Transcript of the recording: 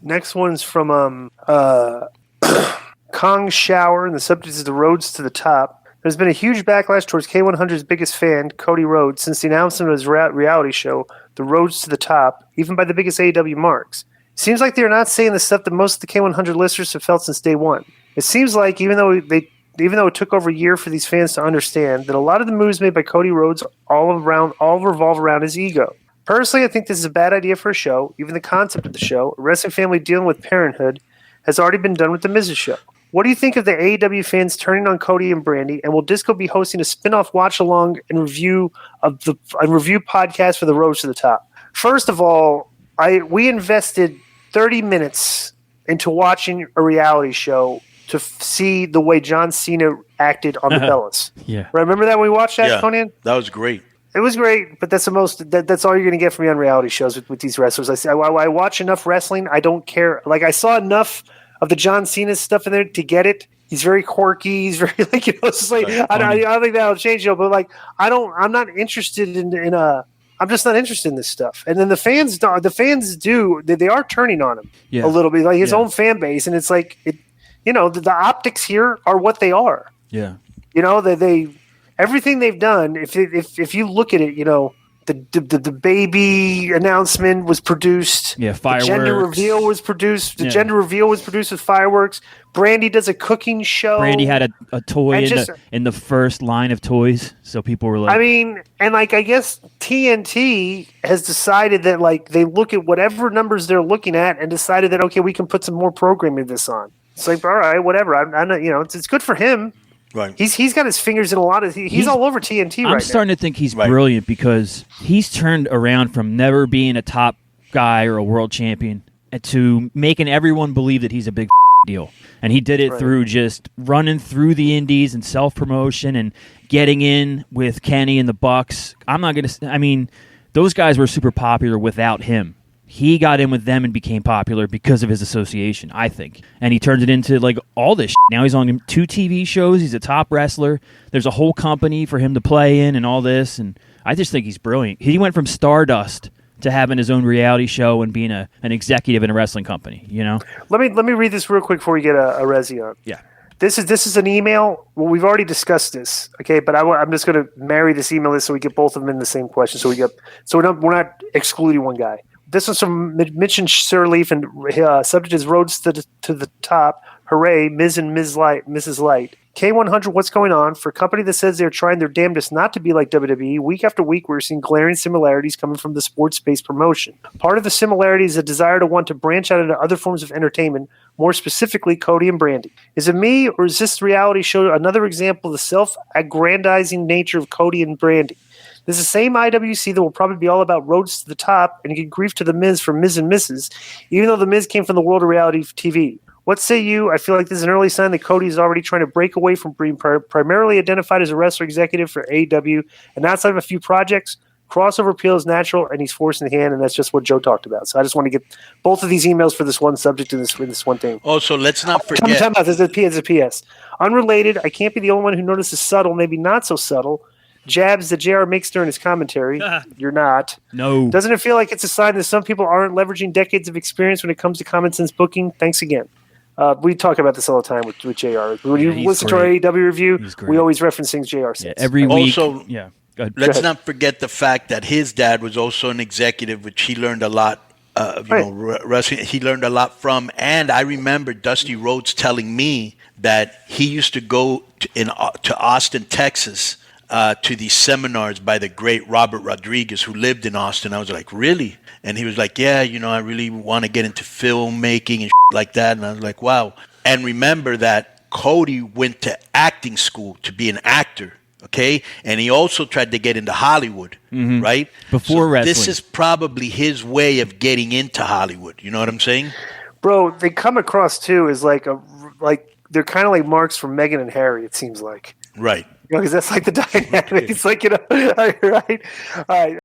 Next one's from Kong Shower, and the subject is the roads to the top. There's been a huge backlash towards K100's biggest fan, Cody Rhodes, since the announcement of his reality show, The Roads to the Top, even by the biggest AEW marks. It seems like they're not saying the stuff that most of the K100 listeners have felt since day one. It seems like even though it took over a year for these fans to understand that a lot of the moves made by Cody Rhodes all revolve around his ego. Personally, I think this is a bad idea for a show. Even the concept of the show, a wrestling family dealing with parenthood, has already been done with the Miz's show. What do you think of the AEW fans turning on Cody and Brandy? And will Disco be hosting a spin-off watch-along and review podcast for The Road to the Top? First of all, we invested 30 minutes into watching a reality show to see the way John Cena acted on the Bellas. Yeah. Remember that when we watched that, Conan? That was great. It was great, but that's that's all you're going to get from me on reality shows with these wrestlers. I watch enough wrestling. I don't care. Like, I saw enough of the John Cena stuff in there to get it. He's very quirky. He's very it's just like I don't think that'll change, but like I'm not interested in I'm just not interested in this stuff. And then the fans they are turning on him a little bit, like his own fan base, and it's like the optics here are what they are. Yeah, they everything they've done. If you look at it, the baby announcement was produced. Yeah, fireworks. The gender reveal was produced. Gender reveal was produced with fireworks. Brandy does a cooking show. Brandy had a toy in the first line of toys, so people were like... I mean, and I guess TNT has decided that they look at whatever numbers they're looking at and decided that, okay, we can put some more programming of this on. It's like, all right, whatever. I'm not, it's good for him. Right. He's got his fingers in a lot of. He's all over TNT right now. I'm starting to think he's brilliant because he's turned around from never being a top guy or a world champion to making everyone believe that he's a big deal. And he did it through just running through the indies and self-promotion and getting in with Kenny and the Bucks. I'm not going to... I mean, those guys were super popular without him. He got in with them and became popular because of his association, I think. And he turned it into all this shit. Now he's on 2 TV shows. He's a top wrestler. There's a whole company for him to play in and all this. And I just think he's brilliant. He went from Stardust to having his own reality show and being an executive in a wrestling company, Let me read this real quick before we get a resi on. Yeah. This is an email. Well, we've already discussed this, okay? But I'm just going to marry this email list so we get both of them in the same question. So we're not excluding one guy. This one's from Mitch and Sirleaf, and subject is Roads to the Top. Hooray, Ms. and Mrs. Light. K100, what's going on? For a company that says they're trying their damnedest not to be like WWE, week after week we're seeing glaring similarities coming from the sports-based promotion. Part of the similarity is a desire to want to branch out into other forms of entertainment, more specifically Cody and Brandy. Is it me, or is this reality show another example of the self-aggrandizing nature of Cody and Brandy? This is the same IWC that will probably be all about roads to the top and give grief to the Miz for Miz and Mrs., even though the Miz came from the world of reality TV. What say you? I feel like this is an early sign that Cody is already trying to break away from being primarily identified as a wrestler executive for AEW, and outside of a few projects, crossover appeal is natural, and he's forcing the hand, and that's just what Joe talked about. So I just want to get both of these emails for this one subject and this one thing. Also, let's not forget... Time out. There's a PS. Unrelated, I can't be the only one who notices subtle, maybe not so subtle, jabs that JR makes during his commentary. You're not. No. Doesn't it feel like it's a sign that some people aren't leveraging decades of experience when it comes to common sense booking? Thanks again. We talk about this all the time with JR. When you listen to our AEW review, we always reference things JR says. Yeah, every week. Also, Go ahead. Let's not forget the fact that his dad was also an executive, which he learned a lot wrestling. He learned a lot from. And I remember Dusty Rhodes telling me that he used to go to Austin, Texas, to these seminars by the great Robert Rodriguez, who lived in Austin. I was like, really? And he was like, yeah, I really want to get into filmmaking and like that. And I was like, wow. And remember that Cody went to acting school to be an actor, okay? And he also tried to get into Hollywood, right? Before wrestling. This is probably his way of getting into Hollywood. You know what I'm saying? Bro, they come across, too, as they're kind of like marks from Meghan and Harry, it seems like. Right. Because that's like the dynamic. It's like, right? All right.